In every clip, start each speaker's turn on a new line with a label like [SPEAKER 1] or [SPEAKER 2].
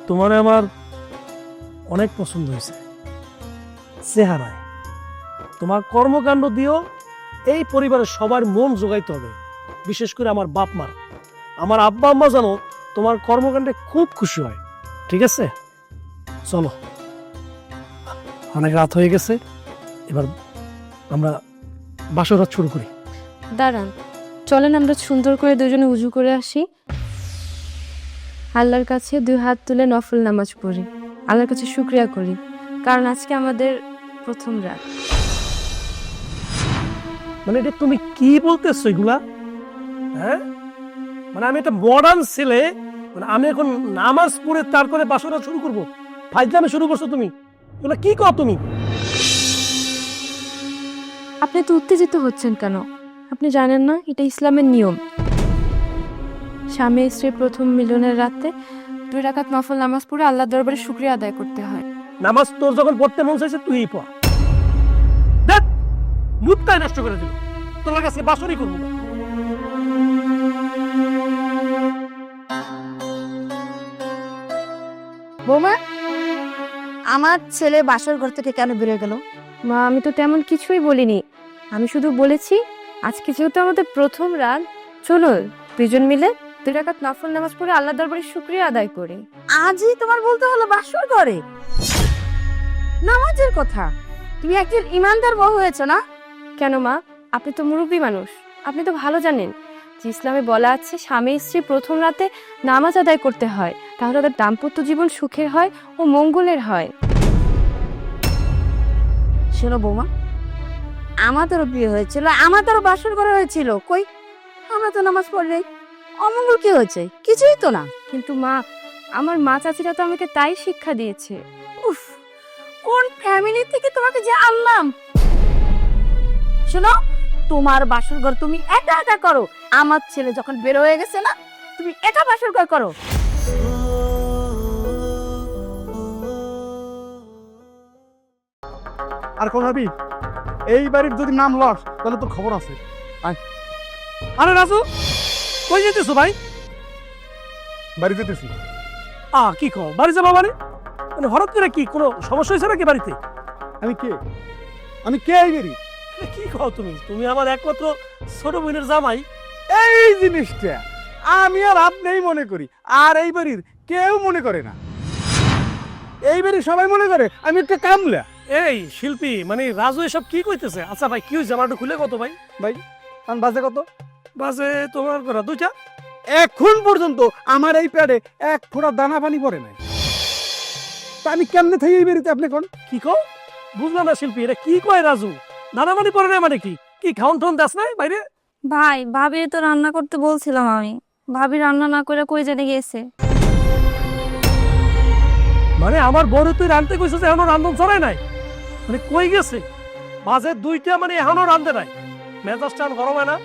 [SPEAKER 1] তোমার আমার অনেক পছন্দ হয়েছে চেহারায়। তোমার কর্মকাণ্ড দিয়েও এই পরিবারের সবার মন জোগাইতে হবে, বিশেষ করে আমার বাপ মা, আমার আব্বা আম্মা জানো তোমার কর্মকাণ্ডে খুব খুশি হয়। ঠিক আছে, চলো, অনেক রাত হয়ে গেছে, এবার আমরা বাসর রাত শুরু করি।
[SPEAKER 2] দাঁড়ান, চলেন আমরা সুন্দর করে দুজনে উজু করে আসি, আল্লাহর কাছে 2 হাত তুলে নফল নামাজ পড়ি, আল্লাহর কাছে শুকরিয়া করি, কারণ আজকে আমাদের প্রথম রাত।
[SPEAKER 1] মানে এটা তুমি কি বলতেছো এগুলা? হ্যাঁ, মানে আমি একটা মডার্ন ছেলে, মানে আমি এখন নামাজ পড়ে তারপরে বাসর রাত শুরু করবো? ফাইজলামে শুরু করছো তুমি, এগুলা কি কও তুমি?
[SPEAKER 2] আপনি তো উত্তেজিত হচ্ছেন কেন? আপনি জানেন না এটা ইসলামের নিয়ম? স্বামী স্ত্রীর প্রথম মিলনের রাতে 2 রাকাত নফল নামাজ পড়ে আল্লাহর দরবারে শুকরিয়া আদায় করতে হয়।
[SPEAKER 1] নামাজ তোর যখন পড়তে মন চাইছে তুই পড়। দেখ, মুদটাই নষ্ট করে দিল, তোমার কাছে বাসরই করবো না।
[SPEAKER 3] বৌমা, আমার ছেলে বাসর ঘর থেকে কেন বেরিয়ে গেল?
[SPEAKER 2] মা, আমি তো তেমন কিছুই বলিনি, আমি শুধু বলেছি আজকে যেহেতু আমাদের প্রথম রাত, চলো 2জন মিলে 2 রাকাত নফল নামাজ পড়ে আল্লাহর দরবারে শুকরিয়া আদায় করি।
[SPEAKER 3] আজই তোমার বলতে হলো বাসর ঘরে নামাজের কথা? তুমি একজন ইমানদার বউ হয়েছো না?
[SPEAKER 2] কেন মা, আপনি তো মুরব্বী মানুষ, আপনি তো ভালো জানেন যে ইসলামে বলা আছে স্বামী স্ত্রী প্রথম রাতে নামাজ আদায় করতে হয়, তাহলে তাদের দাম্পত্য জীবন সুখের হয় ও মঙ্গলের হয়।
[SPEAKER 3] শোনো বৌমা, আমাদেরও বিয়ে হয়েছিল, আমাদেরও বাসর ঘরে হয়েছিল, কই আমরা তো নামাজ পড়ি নাই, অমঙ্গল কি হয়েছে? কিছুই তো না।
[SPEAKER 2] কিন্তু মা, আমার মা চাচিরা তো আমাকে তাই শিক্ষা দিয়েছে।
[SPEAKER 3] উফ, কোন ফ্যামিলি থেকে তোমাকে যে আনলাম। শোনো, তোমার বাসর ঘর তুমি একা একা করো, আমার ছেলে যখন বের হয়ে গেছে না, তুমি একা বাসর ঘর করো।
[SPEAKER 4] আর কোন ভাবি, এই বাড়ির যদি নাম লস তাহলে তো খবর আছে।
[SPEAKER 1] আরে রাজু, কই যেতেছো ভাই?
[SPEAKER 4] বাড়ি যেতেছি।
[SPEAKER 1] কি কও, বাড়ি যাবা মানে? মানে হঠাৎ করে কি কোনো সমস্যা হয়েছে নাকি বাড়িতে?
[SPEAKER 4] আমি কে? আমি কে এই বাড়ি?
[SPEAKER 1] কি কও তুমি? তুমি আমার একমাত্র ছোট বোনের জামাই।
[SPEAKER 4] এই জিনিসটা আমি আর আপনিই মনে করি, আর এই বাড়ির কেউ মনে করে না। এই বাড়ির সবাই মনে করে আমি একটা কামলা।
[SPEAKER 1] এই শিল্পী, মানে রাজু এসব কি কইতেছে? আচ্ছা ভাই, কি হয়েছে? আমার একটু খুলে কত ভাই।
[SPEAKER 4] ভাই কারণ বাজে কত?
[SPEAKER 1] বাজে তোমার করা 2টা।
[SPEAKER 4] এখন পর্যন্ত আমার এই প্যাডে 1 ফোঁটা দানা পানি পড়ে নাই। তা আমি কেমনে থাকি এই বাড়িতে? আপনি কোন
[SPEAKER 1] কি কও? বুঝলাম না শিল্পী, এটা কি কয় রাজু? দানামানি পড়ে নাই মানে কি? কি খাউন ঠাউন দাস নাই বাইরে?
[SPEAKER 5] ভাই, ভাবি তো রান্না করতে বলছিলাম আমি, ভাবি রান্না না করে কই জানি গেছে।
[SPEAKER 1] মানে আমার বড় তুই রাঁধতে কইছিস, এখনো রান্ধন চড়াই নাই? মানে কই গেছে? বাজে 2টা, মানে এখনো রান্ধে নাই? মেজাজটা গরম হয় না?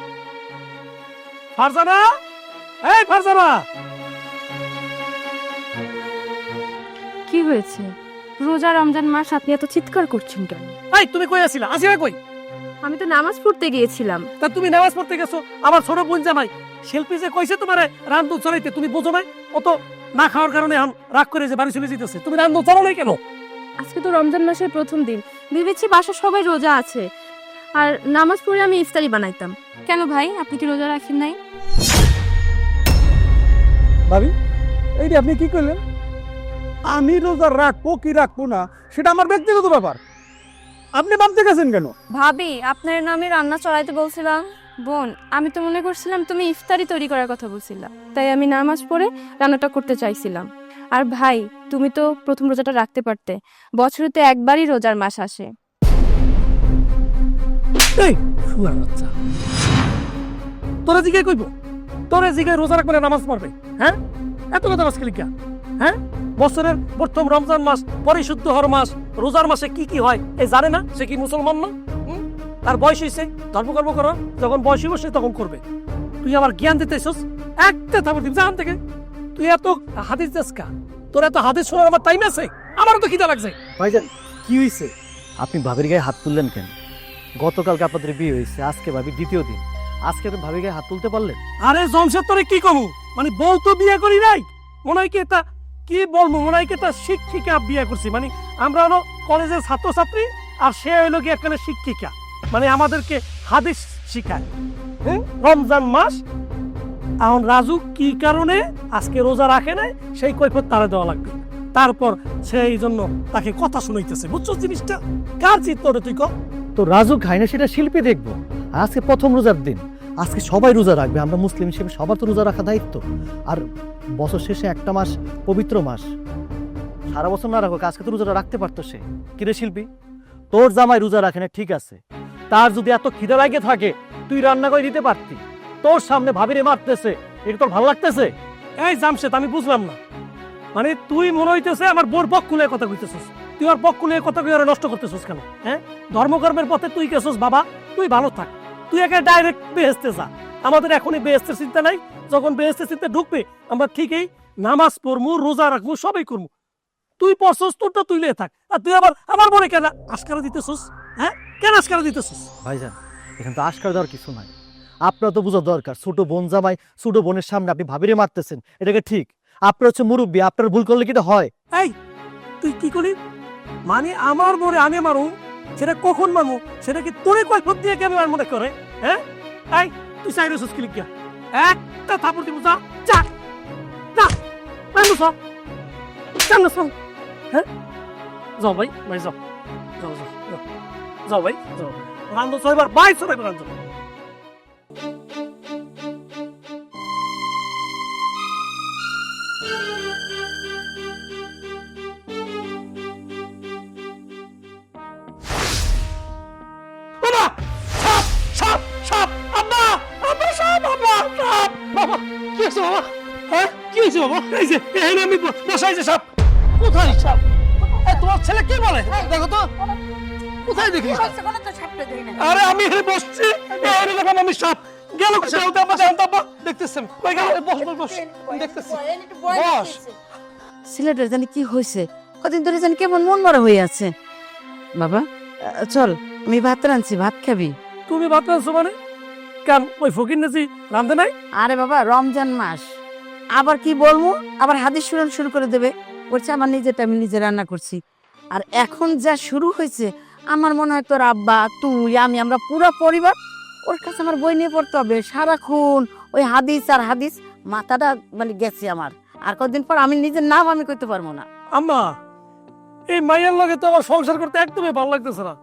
[SPEAKER 1] ফারজানা, এই ফারজানা!
[SPEAKER 2] কি হয়েছে? রোজা রমজান মাস, আপনি এত চিৎকার করছেন কেন?
[SPEAKER 1] এই তুমি কই আছিলা? আসিলা কই?
[SPEAKER 2] আমি তো নামাজ পড়তে গিয়েছিলাম।
[SPEAKER 1] তা তুমি নামাজ পড়তে গেছো, আমার ছোট বোন জামাই শিল্পী যে কইছে তোমারে রান্ধন চড়াইতে, তুমি বোঝো নাই? অত না খাওয়ার কারণে এখন রাগ করে যে বাড়ি চলে যেতেছে, তুমি রান্ধন চড়াও নাই কেন?
[SPEAKER 2] আজকে তো রমজান মাসের প্রথম দিন, ভেবেছি বাসার সবাই রোজা আছে, আর নামাজ পড়ে আমি ইফতারি বানাইতাম। কেন ভাই, আপনি কি রোজা রাখেন নাই?
[SPEAKER 4] ভাবি, এইটা আপনি কি করলেন? আমি রোজা রাখবো কি রাখবো না সেটা আমার ব্যক্তিগত ব্যাপার, আপনি ভাবতে গেছেন কেন?
[SPEAKER 5] ভাবি, আপনার নামে রান্না চড়াইতে বলছিলাম।
[SPEAKER 2] বোন, আমি তো মনে করছিলাম তুমি ইফতারি তৈরি করার কথা বলছিলা, তাই আমি নামাজ পড়ে রান্নাটা করতে চাইছিলাম। আর ভাই, তুমি তো প্রথম রোজাটা রাখতে পারতে, বছরে তো একবারই রোজার মাস আসে।
[SPEAKER 1] এই শুয়ার বাচ্চা, তোরা জিগায় কইব? তোরা জিগায় রোজা রাখবে না নামাজ পড়বে? হ্যাঁ, এত কথা মাস লিখা? হ্যাঁ, বছরের প্রথম রমজান মাস, পরিশুদ্ধ হর মাস, রোজার মাসে কি কি হয় এই জানে না? সে কি মুসলমান না? তার বয়স হয়েছে, ধর্মকর্ম করো, যখন বয়স হইব সে তখন করবে। তুই আমার জ্ঞান দিতেছিস, একটা থাপড় দিন জাহান থেকে। তুই এত হাদিস দেস কা? তোর এত হাদিস শোনার আমার টাইম আছে? আমারও তো খিদা লাগছে।
[SPEAKER 6] ভাইজান, কি হয়েছে? আপনি ভাবির গায়ে হাত তুললেন কেন? গতকালকে আপনাদের বিয়ে হয়েছে, আজকে ভাবি 2য় দিন, আজকে আপনি ভাবির গায়ে হাত তুলতে পারলেন?
[SPEAKER 1] আরে জমশেদ, তোরে কি কমু? মানে বউ তো বিয়ে করি নাই, মনে হয় কি এটা কি বলবো মনে হয় কি একটা শিক্ষিকা বিয়ে করছি, মানে আমরা হলো কলেজের ছাত্রছাত্রী আর সে হইলো কি একটা শিক্ষিকা, মানে আমাদেরকে হাদিস শিখায়। রমজান মাস, এখন রাজু কি কারণে আজকে রোজা রাখে নাই সেই কৈফিয়ত তারা দেওয়া লাগবে। তারপর সেই জন্য তাকে কথা শুনাইতেছে, বুঝছো জিনিসটা? কার চিত্ত রে তুই ক?
[SPEAKER 6] তো রাজু খায় না সেটা শিল্পী দেখবো। আজকে প্রথম রোজার দিন, আজকে সবাই রোজা রাখবে, আমরা মুসলিম হিসেবে সবার তো রোজা রাখা দায়িত্ব। আর বছর শেষে একটা মাস, পবিত্র মাস, সারা বছর না রাখো, আজকে তো রোজাটা রাখতে পারতো সে। কিরে শিল্পী, তোর জামাই রোজা রাখে না ঠিক আছে, তার যদি এত খিদে লাগে থাকে তুই রান্না করে দিতে পারতি। তোর সামনে ভাবিরে মারতেছে, এটা তোর ভালো লাগতেছে?
[SPEAKER 1] এই জামশেদ, আমি বুঝলাম না, মানে তুই মনে হইতেছে আমার বোর পক্ষ নিয়ে কথা কইতেছিস, তুই আর পক্ষ নিয়ে কথা কই আর নষ্ট করতেছিস কেন? হ্যাঁ, ধর্মকর্মের পথে তুই গেছিস বাবা, তুই ভালো থাক, তুই একে ডাইরেক্ট বেহেস্তে যা। আমাদের এখনই বেহেস্তের চিন্তা নাই, যখন বেহেস্তের চিন্তা ঢুকবে আমরা ঠিকই নামাজ পড়মু, রোজা রাখবো, সবাই করবো। তুই পড়ছস, তোরটা তুই লিয়ে থাক, আর তুই আবার আমার মনে কেন আশকারা দিতেছিস? হ্যাঁ, কেন আশকারা দিতেছিস?
[SPEAKER 6] ভাইজান, এখানে তো আশকার দেওয়ার কিছু নাই। আপনার তো বোঝা দরকার, ছোট বোন জামাই, ছোট বোনের সামনে আপনি ভাবিরে মারতেছেন, এটাকে ঠিক? আপনার হচ্ছে মুরব্বী, আপনার ভুল করলে কি এটা হয়?
[SPEAKER 1] এই তুই কি করলি? মানে আমার মনে আমি মারু, সেটা কখন মারু? সেটা কি তোরে কৈফিয়ত দিয়ে কেন আর মনে করে? হ্যাঁ, এই তুই সাইরে সুস ক্লিক গিয়া একটা থাপড় দিব, যা যা যা, মারু সব কেন সব? হ্যাঁ, যাও ভাই, ভাই যাও, যাও যাও যাও, যাও ভাই যাও, রান্ধো ছয়বার বাই ছয়বার রান্ধো। বাবা, সাপ সাপ সাপ, আব্বা আব্বা, সাপ আব্বা, সাপ বাবা, কি হয়েছে বাবা? হ্যাঁ, কি হয়েছে বাবা? এই যে এই আমি বসাই যে সাপ, কোথায় সাপ? তোমার ছেলে কি বলে? দেখো তো, কোথায় দেখি? আরে আমি এখানে বসছি, এখানে দেখলাম আমি সাপ। গেল কোথায়? আব্বা জানতো আব্বা, দেখতেছেন কই গেল? বস বস বস, আমি দেখতেছি। বস।
[SPEAKER 3] ছেলেটার জানি কি হয়েছে, কদিন ধরে জানি কেমন মন মরা হয়ে আছে। বাবা চল, আমি ভাত রাঁধছি, ভাত খাবি?
[SPEAKER 1] তুমি ভাত রাঁধছো মানে? কেন ওই ফকির নাজি রাঁধে নাই?
[SPEAKER 3] আরে বাবা, রমজান মাস, আবার কি বলবো, আবার হাদিস শুনান শুরু করে দেবে। বলছে আমার নিজেরটা আমি নিজে রান্না করছি। আর এখন যা শুরু হয়েছে, আমার মনে হয় তোর আব্বা, তুই, আমি, আমরা পুরো পরিবার ওর কাছে আমার বই নিয়ে পড়তে হবে সারাক্ষণ। ওই হাদিস আর হাদিস, মাথাটা মানে গেছে আমার। আর কদিন পর আমি নিজের নাম আমি করতে পারবো না।
[SPEAKER 1] আম্মা, এই মাইয়ার লগে তো আমার সংসার করতে একদমই ভালো লাগতেছে না।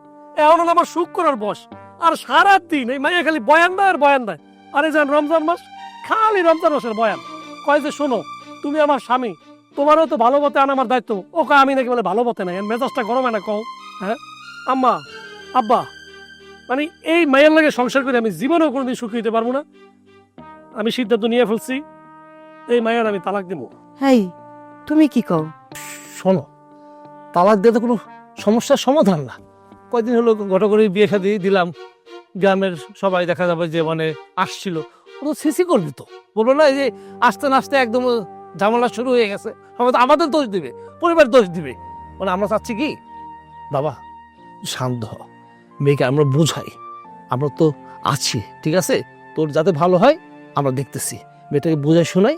[SPEAKER 1] এখন হলো আমার সুখ করার বস, আর সারা দিন এই মাইয়া খালি বয়ান দেয় আর বয়ান দেয়। আরে যান রমজান মাস, খালি রমজান মাসের বয়ান। কয় যে শোনো, তুমি আমার স্বামী, তোমারও তো ভালো পথে আনা আমার দায়িত্ব। ওকে আমি নাকি বলে ভালো পথে নাই, মেজাজটা গরমে না কও? হ্যাঁ আম্মা, আব্বা, মানে এই মাইয়ার লাগে সংসার করে আমি জীবনেও কোনোদিন সুখী হতে পারবো না। আমি সিদ্ধান্ত নিয়ে ফেলছি, এই মাইয়ার আমি তালাক দেবো।
[SPEAKER 3] হেই, তুমি কি কও?
[SPEAKER 1] শোনো, তালাক দিয়ে তো কোনো সমস্যার সমাধান না। কয়দিন হলো ঘটা করে বিয়ে শাদী দিলাম, গ্রামের সবাই দেখা যাবে যে মানে আসছিল, ও তো সিসি করবি, তো বলবো না এই যে আস্তে না আস্তে একদম ঝামেলা শুরু হয়ে গেছে, সবাই তো আমাদের দোষ দিবে, পরিবার দোষ দিবে। মানে আমরা চাচ্ছি কি বাবা, শান্ত হ, মেয়েকে আমরা বুঝাই, আমরা তো আছি, ঠিক আছে? তোর যাতে ভালো হয় আমরা দেখতেছি, মেয়েটাকে বুঝাই শোনাই,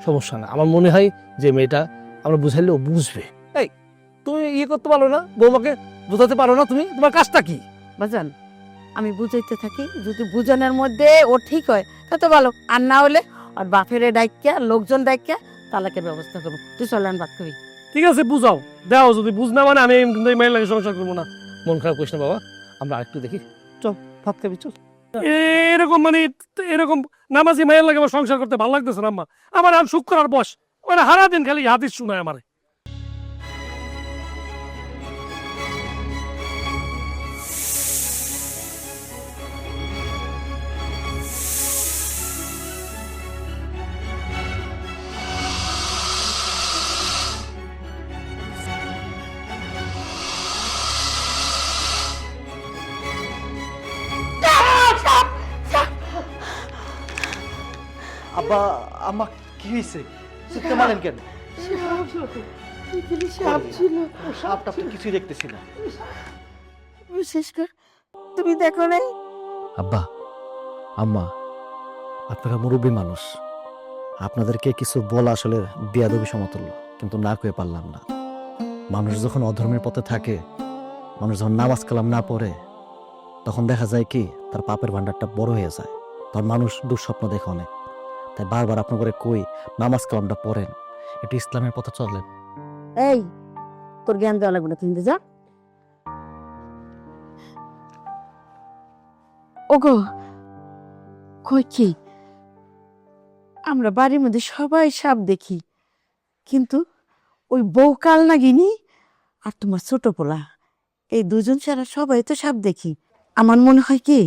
[SPEAKER 1] সমস্যা না। আমার মনে হয় যে মেয়েটা আমরা বুঝাইলে ও বুঝবে। এই তুমি ইয়ে করতে পারো না, বৌমাকে বোঝাতে পারো না? তুমি, তোমার কাজটা কি?
[SPEAKER 3] বাজান, আমি বুঝাইতে থাকি, যদি বুঝানোর মধ্যে ও ঠিক হয় তা ভালো, আর না হলে আর বাপের ডাইকা, লোকজন ডাইকা তালাকের ব্যবস্থা করবো। তুই চল, আমি ভাত খাবি।
[SPEAKER 1] ঠিক আছে, বুঝাও, দাও, যদি বুঝ না মানে আমি কিন্তু এই মেয়ের লাগে সংসার করবো না। মন খারাপ করিস না বাবা, আমরা আরেকটু দেখি, চল ভাত খাবি চল। এরকম মানে এরকম নামাজি মায়ের লাগে আমার সংসার করতে ভালো লাগতেছে না আম্মা। আমার আম সুখ করার বস, মানে হারা দিন খালি হাদিস শোনায় আমারে।
[SPEAKER 6] আব্বা, আম্মা, কি হয়েছে? চিৎকার মারেন কেন? সাপটা তো কিছুই দেখতেছি না।
[SPEAKER 3] বিশেষ করে তুমি দেখো নাই?
[SPEAKER 6] আব্বা, আম্মা, আপনারা মুরব্বী মানুষ, আপনাদেরকে কিছু বলা আসলে বেয়াদবি সমতুল্য। কিন্তু না কয়ে পারলাম না। মানুষ যখন অধর্মের পথে থাকে, মানুষ যখন নামাজ কালাম না পড়ে, তখন দেখা যায় কি তার পাপের ভান্ডারটা বড় হয়ে যায়, তখন মানুষ দুঃস্বপ্ন দেখে অনেক। তাই বারবার আপনার করে কই নামাজ কালামটা পড়েন, এটা ইসলামের পথে চলেন।
[SPEAKER 3] এই তোর জ্ঞান দেওয়া লাগবে না, তুই যা। ওগো কই কি আমরা বাড়ির মধ্যে সবাই সাপ দেখি, কিন্তু ওই বউ কাল নাগিনি আর তোমার ছোট পোলা, এই দুজন ছাড়া সবাই তো সাপ দেখি। আমার মনে হয় কি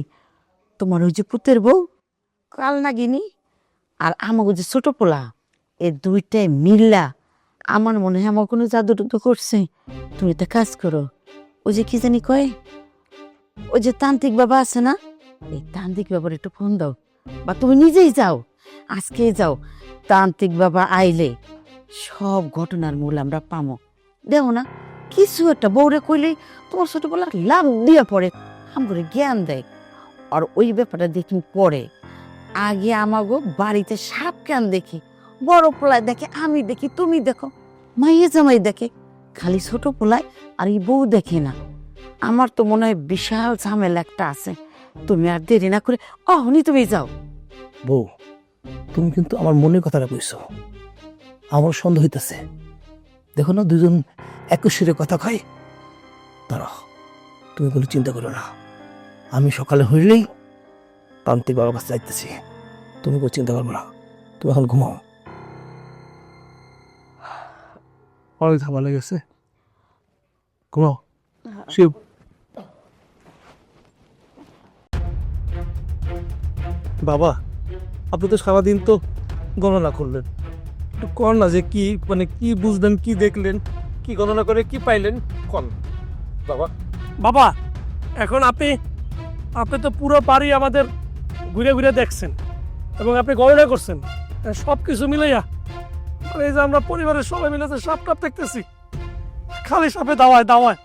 [SPEAKER 3] তোমার ওই যে পুতের বউ কাল নাগিনি আর আমাকে যে ছোট পোলা, এই দুইটাই মিল্লা আমার মনে হয় আমার কোনো জাদু টাদু করছে। তুমি একটা কাজ করো, ওই যে কি জানি কয়, ওই যে তান্ত্রিক বাবা আছে না, এই তান্ত্রিক বাবার একটু ফোন দাও, বা তুমি নিজেই যাও, আজকে যাও। তান্ত্রিক বাবা আইলে সব ঘটনার মূল আমরা পামো। দেও না কিছু একটা বউরে কইলেই তোমার ছোট বলা লাভ দিয়া পড়ে, আমাকে জ্ঞান দেয়। আর ওই ব্যাপারটা দেখি পরে, আগে আমাগো বাড়িতে সাপ কেন দেখি, বড় পোলায় দেখে, আমি দেখি, তুমি দেখো, মাইয়ে জামাই দেখে, খালি ছোট পোলায় আর এই বউ দেখে না। আমার তো মনে হয় বিশাল ঝামেলা একটা আছে। তুমি আর দেরি না করে অহনি তুমি যাও।
[SPEAKER 1] বউ, তুমি কিন্তু আমার মনের কথাটা কইছো, আমার সন্দেহ হইতেছে। দেখো না দুজন একই সুরে কথা কয়। দাঁড়াও, তুমি কোনো চিন্তা করো না, আমি সকালে হইলেই তান্ত্রিক বাবার কাছে যাইতেছি, তুমি কোনো চিন্তা করবো না, তুমি এখন ঘুমাও। অনেক ঝামেলা গেছে, ঘুমাও। শিব, বাবা আপনি তো সারাদিন তো গণনা করলেন, একটু কর না যে কি মানে কি বুঝলেন, কি দেখলেন, কি গণনা করে কি পাইলেন, কন বাবা। বাবা এখন আপনি তো পুরো বাড়ি আমাদের ঘুরে ঘুরে দেখছেন এবং আপনি গণনা করছেন, সব কিছু মিলাইয়া এই যে আমরা পরিবারের সবাই মিলে যে সাপ টাপ দেখতেছি, খালি সাপে দাওয়ায় দাওয়ায়,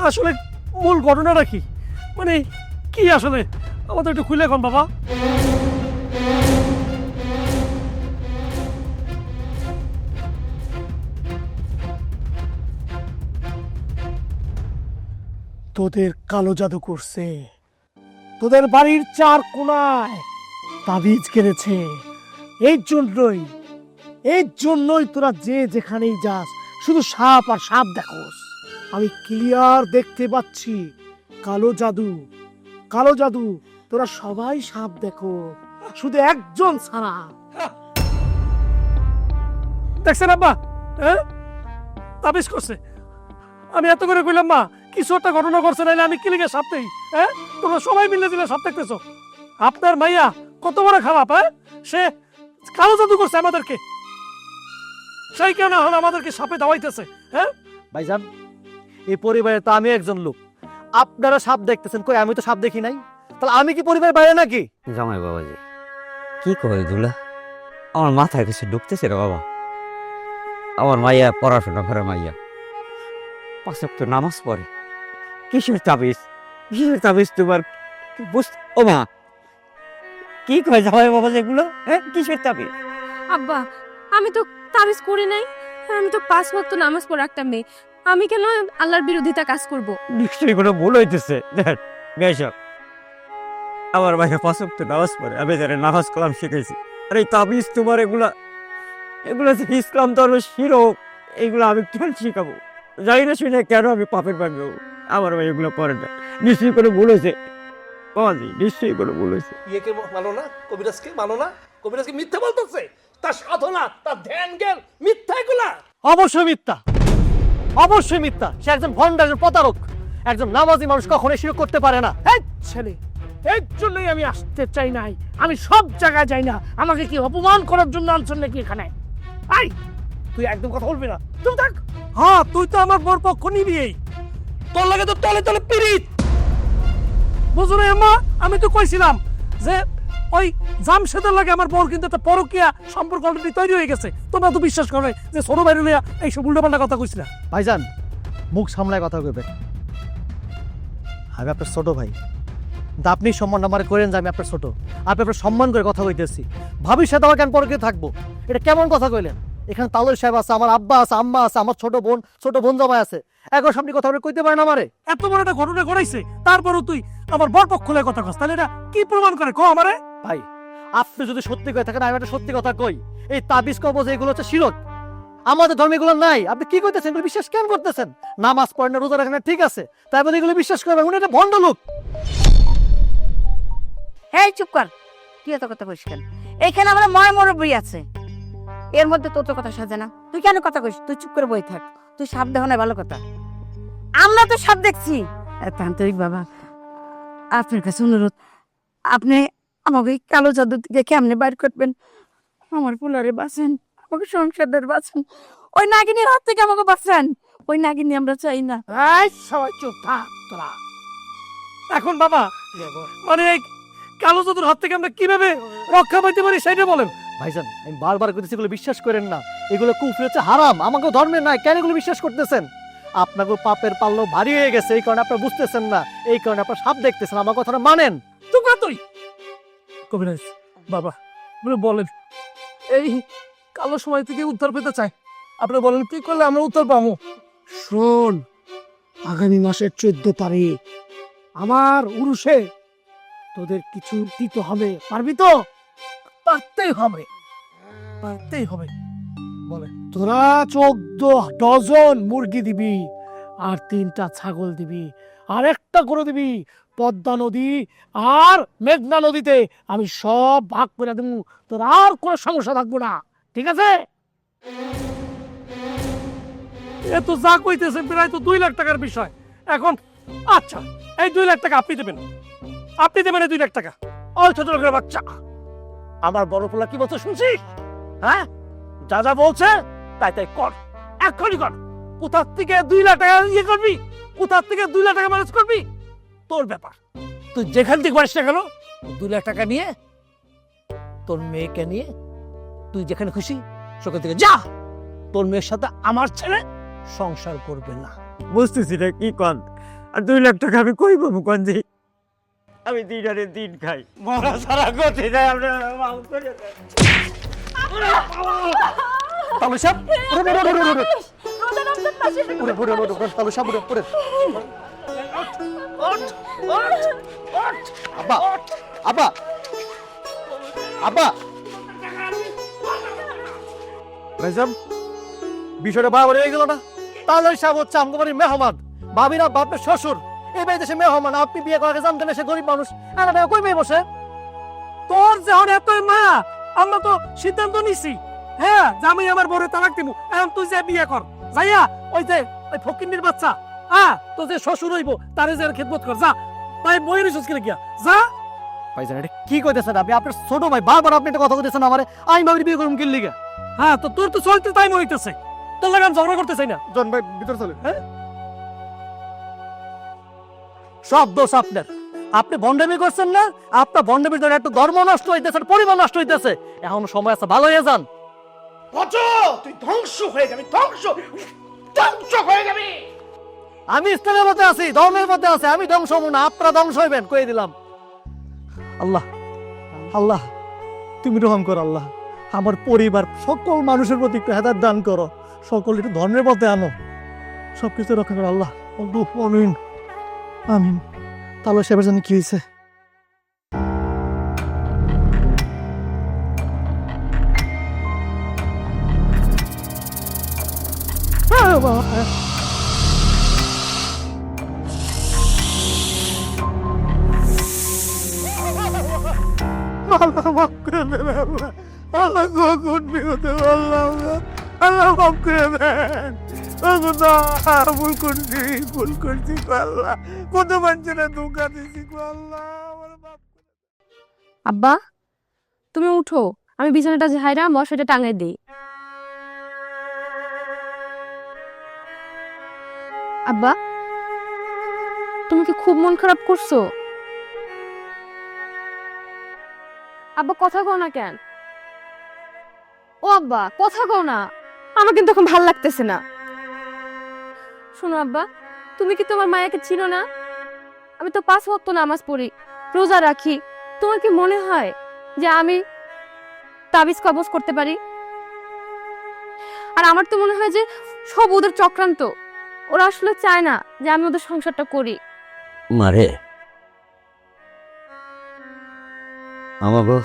[SPEAKER 1] আসলে মূল ঘটনাটা কি, মানে কি আসলে আমাদের একটু খুলে এখন বাবা। তোদের কালো জাদু করছে, তোদের বাড়ির চার কোণায় তাবিজ কেড়েছে, এই জন্যই তোরা যে যেখানেই যাস শুধু সাপ আর সাপ দেখোস। আমি ক্লিয়ার দেখতে পাচ্ছি কালো জাদু, তোরা সবাই সাপ দেখো, শুধু একজন ছাড়া। দেখছেন আব্বা, হ্যাঁ তাবিজ করছে। আমি এত করে কইলাম মা কিছু একটা ঘটনা করছে, নাইলে আমি কিলিকে সাপ দেই, হ্যাঁ তোমরা সবাই মিলে দিলে সাপ দেখতেছো। আপনার মাইয়া কত বড় খারাপ, হ্যাঁ সে কালো জাদু করছে আমাদেরকে, সেই কেন এখন আমাদেরকে সাপে দাওয়াইতেছে। হ্যাঁ
[SPEAKER 6] ভাইজান, এই পরিবারে তো আমি একজন লোক, আপনারা সাপ দেখতেছেন, কই আমি তো সাপ দেখি নাই, তাহলে আমি কি পরিবারের বাইরে নাকি?
[SPEAKER 7] জামাই বাবাজি কি করে দুলা, আমার মাথায় কিছু ঢুকতেছে রে বাবা। আমার মাইয়া পড়াশোনা করে, মাইয়া 5 ওয়াক্ত নামাজ পড়ে, কিসের তাবিজ তোমার ও মা, কি কয় জামাই বাবা যেগুলো, হ্যাঁ কিসের তাবিজ?
[SPEAKER 2] আব্বা আমি তো তাবিজ করি নাই, আমি তো 5 ওয়াক্ত নামাজ পড়ে একটা মেয়ে, আমি কেন আল্লাহর বিরোধিতা কাজ করব?
[SPEAKER 7] নিশ্চয়ই কোনো ভুল হইতেছে। দেখ বেশক আমার মাইয়া 5 ওয়াক্ত নামাজ পড়ে, আমি যারা নামাজ কালাম শিখেছি, আর এই তাবিজ তোমার এগুলো যে ইসলাম ধর্মের শিরক, এইগুলো আমি কেন শিখাবো? যাই না শুনে কেন আমি পাপের পাবি হবো? আমার ভাই এগুলো করে না, নিশ্চয়ই করে ভুল হয়েছে বাবাজি, নিশ্চয়ই করে ভুল হয়েছে।
[SPEAKER 1] ইয়েকে মানো না, কবিরাজকে মানো না, কবিরাজকে মিথ্যা বলতেছে, তার সাধনা তার ধ্যান জ্ঞান মিথ্যা এগুলা।
[SPEAKER 6] অবশ্যই মিথ্যা, অবশ্যই মিথ্যা। সে একজন ভণ্ড, একজন প্রতারক, একজন নামাজি মানুষ কখনোই শিরক করতে পারে না।
[SPEAKER 1] এই ছেলে, এর জন্যই আমি আসতে চাই নাই, আমি সব জায়গায় যাই না। আমাকে কি অপমান করার জন্য আনছেন নাকি এখানে? আই তুই একদম কথা বলবি না, তুমি থাক। হ্যাঁ তুই তো আমার বর পক্ষ নিবি, তোর লাগে তো তলে তলে পিরিত, বুঝো না আম্মা? আমি তো কইছিলাম যে ওই জামশেদের লাগে আমার বর কিন্তু একটা পরকীয়া সম্পর্ক অলরেডি তৈরি হয়ে গেছে। তোমরা তো বিশ্বাস করো যে ছোট বাইরে লইয়া এইসব উল্টাপাল্টা কথা কইছিলাম।
[SPEAKER 6] ভাইজান মুখ সামলায় কথা কইবে, আমি আপনার ছোট ভাই, কিন্তু আপনি সম্মান আমার করেন যে আমি আপনার ছোট, আপনি আপনার সম্মান করে কথা কইতেছি। ভাবির সাথে আমার কেন পরকে থাকবো, এটা কেমন কথা কইলেন? এখানে তালুর সাহেব আছে, আমার আব্বা আছে, আম্মা আছে, আমার ছোট বোন জামাই আছে। একবার সামনে কথা বলে কইতে পারেন আমারে?
[SPEAKER 1] এত বড় একটা ঘটনা ঘটাইছে, তারপরও তুই আমার বর পক্ষ হয়ে কথা কস, তাহলে এটা কি প্রমাণ করে কো আমারে?
[SPEAKER 6] ভাই আপনি যদি সত্যি কয়ে থাকেন, আমি একটা সত্যি কথা কই, এই তাবিজ কবজ এগুলো হচ্ছে শিরক, আমাদের ধর্মে এগুলো নাই। আপনি কি করতেছেন, এগুলো বিশ্বাস কেন করতেছেন? নামাজ পড়েন না, রোজা রাখেন না, ঠিক আছে, তাই বলে এগুলো বিশ্বাস করবেন? উনি একটা ভণ্ড লোক।
[SPEAKER 3] হ্যাঁ চুপ কর, তুই এত কথা কইস কেন? এইখানে আমরা ময় মুরব্বী আছে, এর মধ্যে তোর তো কথা সাজে না। তুই কেন কথা কইস? তুই চুপ করে বই থাক, তুই সাপ দেখো না, ভালো কথা। আমরা তো সাপ দেখছি। তান্ত্রিক বাবা, আপনার কাছে অনুরোধ, আপনি আমাকে এই কালো জাদু থেকে কেমনে বাইর করবেন? আমার পোলারে বাঁচান, আমাকে সংসারদের বাঁচান, ওই নাগিনীর হাত থেকে আমাকে বাঁচান। ওই নাগিনী আমরা চাই না।
[SPEAKER 1] এই সবাই চুপ থাক তোরা। এখন বাবা মানে এই কালো জাদুর হাত থেকে আমরা কিভাবে রক্ষা পাইতে পারি সেটা বলেন।
[SPEAKER 6] ভাইজান আমি বারবার কইতেছি এগুলো বিশ্বাস করেন না, এগুলো কুফরি হচ্ছে, হারাম, আমাকে ধর্মে নাই। কেন এগুলো বিশ্বাস করতেছেন? আপনাকে পাপের পাল্লো ভারী হয়ে গেছে, এই কারণে আপনারা বুঝতেছেন না, এই কারণে আপনারা সাপ দেখতেছেন। আমার কথাটা মানেন।
[SPEAKER 1] তুই কবিরাজ বাবা বলেন, এই কালো সময় থেকে উদ্ধার পেতে চাই, আপনি বলেন কি করলে আমরা উত্তর পাবো?
[SPEAKER 8] শোন, আগামী মাসের 14 তারিখ আমার উরুষে তোদের কিছু দিতে হবে, পারবি তো?
[SPEAKER 1] পারতেই হবে, পারতেই হবে। বলে
[SPEAKER 8] তোরা 14 ডজন মুরগি দিবি, আর 3টা ছাগল দিবি, আর একটা করে দিবি পদ্মা নদী আর মেঘনা নদীতে। আমি সব ভাগ করে দেবো, তোর আর কোনো সমস্যা থাকবো না, ঠিক আছে?
[SPEAKER 1] এ তো যা কইতেছে প্রায় তো 2 লাখ টাকার বিষয়। এখন আচ্ছা, এই 2 লাখ টাকা আপনি দেবেন, আপনি দেবেন এই 2 লাখ টাকা। ওই ছোট লোকের বাচ্চা, আমার বড় পোলা কি বলছে শুনছিস? হ্যাঁ, যা যা বলছে তাই তাই কর, এক্ষুনি কর। কোথার থেকে 2 লাখ টাকা ইয়ে করবি, কোথার থেকে 2 লাখ টাকা ম্যানেজ করবি তোর ব্যাপার। তুই যেখান থেকে পারিস না কেন 2 লাখ টাকা নিয়ে তোর মেয়েকে নিয়ে তুই যেখানে খুশি সেখান থেকে যা। তোর মেয়ের সাথে আমার ছেলে সংসার করবে না।
[SPEAKER 7] বুঝতেছি না কি কন, আর 2 লাখ টাকা আমি কই পাবো কন জি? আমি দিনারে দিন খাই, মরা সারা গতি দেয়। আপনারা মাফ করে দেন।
[SPEAKER 6] তালু সাহেব, উঠুন, উঠুন, উঠুন, উঠুন। উঠুন, উঠুন, উঠুন, উঠুন, তালু সাহেব, উঠুন, উঠুন। আব্বা, আব্বা, আব্বা। ভাইজান বিষয়টা বাবা হয়ে গেল না? তালু সাহেব হচ্ছে আমগো বাড়ির মেহমান, ভাবিরা বাপের শ্বশুর, এই বাড়িতে সে মেহমান। আপনি বিয়ে করাকে জানতেন না, সে গরিব মানুষ, আর কই মেয়ে বসে?
[SPEAKER 1] তোর যখন এত মায়া, আমরা তো সিদ্ধান্ত নিছি, হ্যাঁ, যে আমি আমার বউরে তালাক দিব। এখন তুই যে বিয়ে কর, যাইয়া ওই যে ওই ফকিন্নির বাচ্চা, হ্যাঁ, তো যে শ্বশুর হইব তারে যে খেদমত কর, যা। ভাই বইয়ের সুস্কিরে গিয়া যা।
[SPEAKER 6] ভাইজান এটা কি কইতেছেন আপনি? আপনার ছোট ভাই, বারবার আপনি একটা কথা কইতেছেন আমারে, আমি ভাবির বিয়ে করুম কি লিগা?
[SPEAKER 1] হ্যাঁ, তো তোর তো চলতে তাই হইতেছে, তোর লাগে আমি ঝগড়া করতে চাই না।
[SPEAKER 6] জন ভাই ভিতরে চলে। হ্যাঁ, সব দোষ আপনার, আপনি ভণ্ডামি করছেন না? আপনার ভণ্ডামির জন্য একটু ধর্ম নষ্ট হইতেছে, পরিবার নষ্ট হইতেছে। এখন সময় আছে, ভালো হয়ে যান।
[SPEAKER 8] তুই ধ্বংস হয়ে যাবি, ধ্বংস হয়ে যাবি।
[SPEAKER 6] আমি ইসলামের মধ্যে আছি, ধর্মের মধ্যে আছে, আমি ধ্বংস হবো না, আপনারা ধ্বংস হইবেন, কয়ে দিলাম। আল্লাহ, আল্লাহ তুমি রহম করো। আল্লাহ আমার পরিবার সকল মানুষের প্রতি একটু হেদায়েত দান করো, সকল একটু ধর্মের পথে আনো, সবকিছু রক্ষা করো আল্লাহ। আমিন, আমিন। তাহলে সেবার জানি কি হয়েছে?
[SPEAKER 8] আল্লাহ মাফ করে দেন, আল্লাহ কখন বিপদে বললাম, আল্লাহ মাফ করে দেন। ভুল করছি আল্লাহ, কত মানুষেরা ধোঁকা দিছি আল্লাহ, আমার মাফ করে দেন।
[SPEAKER 2] আব্বা তুমি উঠো, আমি বিছানাটা ঝাইরা মশারিটা টাঙাই দিই। আব্বা তুমি কি খুব মন খারাপ করছো? আব্বা কথা কও না কেন? ও আব্বা কথা কও না, আমার কিন্তু এখন ভাল লাগতেছে না। শোনো আব্বা, তুমি কি তোমার মায়াকে চিনো না? আমি তো 5 ওয়াক্ত নামাজ পড়ি, রোজা রাখি। তোমার কি মনে হয় যে আমি তাবিজ কবজ করতে পারি? আর আমার তো মনে হয় যে সব ওদের চক্রান্ত। ওরা আসলে চায় না যে আমি ওদের সংসারটা করি।
[SPEAKER 7] মারে আমাগো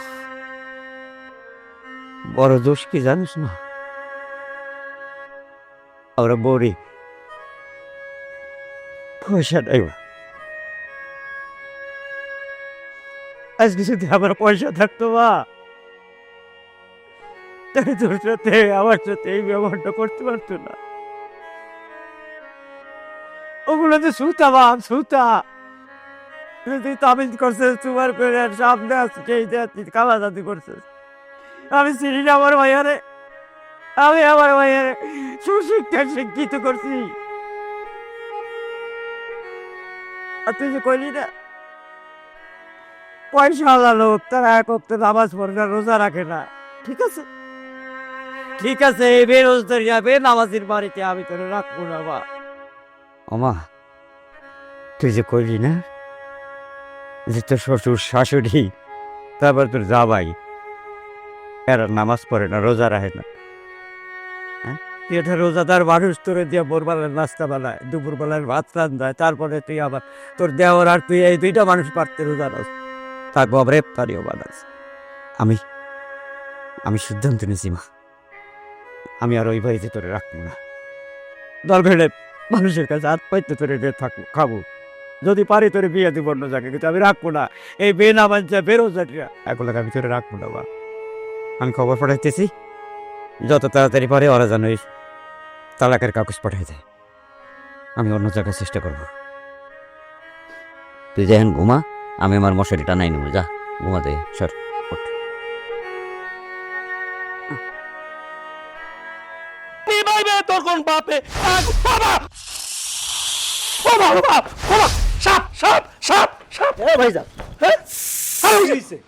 [SPEAKER 7] বড় দোষ কি জানিস না? আমরা বড়ি পয়সা নাই। আজকে যদি আমার পয়সা থাকতো মা, তাহলে তোর সাথে আমার সাথে এই ব্যবহারটা করতে পারতো না। ওগুলো তো সুতা মা, সুতা। তুই তাবিজ করছিস, তোমার করে সামনে আসছে কালাজাতি করছিস। আমি চিনি না আমার ভাইয়ারে, আমি আমার ভাইয়ারে সুশিক্ষা শিক্ষিত করছি। আর তুই যে কইলি না পয়সা লোক, তারা এক হপ্তে নামাজ পড়ে না, রোজা রাখে না। ঠিক আছে, ঠিক আছে, এই বেরোজগার যাবে নামাজের বাড়িতে আমি তোর রাখবো না মা। আমা তুই যে কইলি না যে তোর শ্বশুর শাশুড়ি তারপর তোর জামাই এরা নামাজ পড়ে না, রোজা রাখে না, হ্যাঁ? তুই এটা রোজাদার মানুষ, তোরে দিয়ে ভোরবেলার নাস্তা বানায়, দুপুরবেলার ভাত রান্ধায়, তারপরে তুই আবার তোর দেওয়ার আর তুই এই দুইটা মানুষ পারতে রোজা রাস, তারপর আবার ইফতারিও বানাস। আমি আমি সিদ্ধান্ত নিয়েছি মা, আমি আর ওই বাড়িতে তোরে রাখবো না। দরকার হলে মানুষের কাছে হাত পাইতে তোরে থাকবো, খাবো, যদি পারি তোরে বিয়ে দিব অন্য জায়গায়, কিন্তু আমি রাখবো না। এই বে না বাঞ্চা বেরোজাটিরা এখন আমি তোরে রাখবো না বা। আমি খবর পাঠাইতেছি, যত তাড়াতাড়ি পারে ওরা যেন এই তালাকের কাগজ পাঠাই দেয়। আমি অন্য জায়গায় চেষ্টা করবো। তুই যেন ঘুমা, আমি আমার মশারিটা নাই নেবো, যা ঘুমাতে সর।
[SPEAKER 8] তখন বাপে বাবা বাবা বাবা বাবা সাপ সাপ সাপ সাপ
[SPEAKER 6] ভাইজান
[SPEAKER 8] হ্যাঁ আরে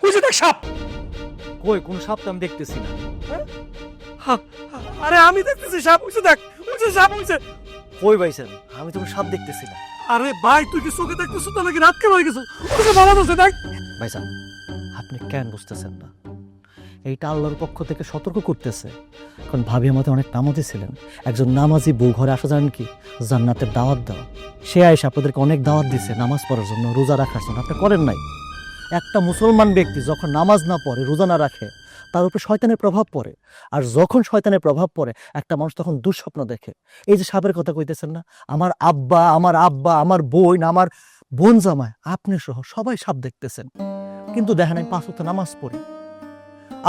[SPEAKER 8] বুঝে দেখ সাপ।
[SPEAKER 6] কই কোন সাপ তো আমি দেখতেছি না।
[SPEAKER 1] আরে আমি দেখতেছি সাপ, উঠছে দেখ, উঠছে সাপ, উঠছে।
[SPEAKER 6] কই ভাইজান, আমি তো সাপ দেখতেছি না।
[SPEAKER 1] আরে ভাই তুই কি চোখে দেখতেছিস তো নাকি রাত কে হয়ে গেছো? উঠছে বাবা, বলছে দেখ।
[SPEAKER 6] ভাইজান আপনি কেন বুঝতেছেন না? এইটা আল্লাহর পক্ষ থেকে সতর্ক করতেছে। কারণ ভাবি আমাদের অনেক নামাজি ছিলেন, একজন নামাজি বউ ঘরে আসা জানেন কি জান্নাতের দাওয়াত দেওয়া। সে আয়েশা আপনাদেরকে অনেক দাওয়াত দিছে নামাজ পড়ার জন্য, রোজা রাখার জন্য, আপনি করেন নাই। একটা মুসলমান ব্যক্তি যখন নামাজ না পড়ে, রোজা না রাখে, তার উপরে শয়তানের প্রভাব পড়ে। আর যখন শয়তানের প্রভাব পড়ে একটা মানুষ তখন দুঃস্বপ্ন দেখে। এই যে সাপের কথা কইতেছেন না, আমার আব্বা, আমার বোন, আমার বোন জামাই, আপনি সহ সবাই সাপ দেখতেছেন, কিন্তু দেখেন আমি 5 ওয়াক্ত নামাজ পড়ি।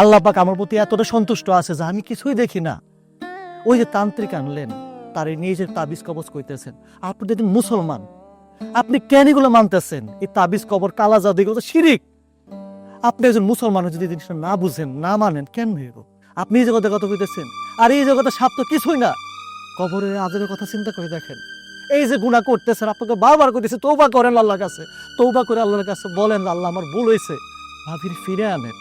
[SPEAKER 6] আল্লাহ পাক আমার প্রতি এতটা সন্তুষ্ট আছে যে আমি কিছুই দেখি না। ওই যে তান্ত্রিক আনলেন, তার এই নিজের তাবিজ কবজ কইতেছেন, আপনি যদি মুসলমান, আপনি কেন এগুলো মানতেছেন? এই তাবিজ কবর, কালা জাদু, এগুলো তো শিরিক। আপনি একজন মুসলমান যদি জিনিসটা না বুঝেন, না মানেন, কেন হইব? আপনি এই জগতের কথা কইতেছেন, আর এই জগতের সাপ তো কিছুই না। কবরের আজাবের কথা চিন্তা করে দেখেন। এই যে গুনাহ করতেছেন, আপনাকে বারবার করতেছে, তওবা করেন আল্লাহর কাছে, তওবা করে আল্লাহর কাছে বলেন, আল্লাহ আমার ভুল হয়েছে। ভাবির ফিরে আনেন,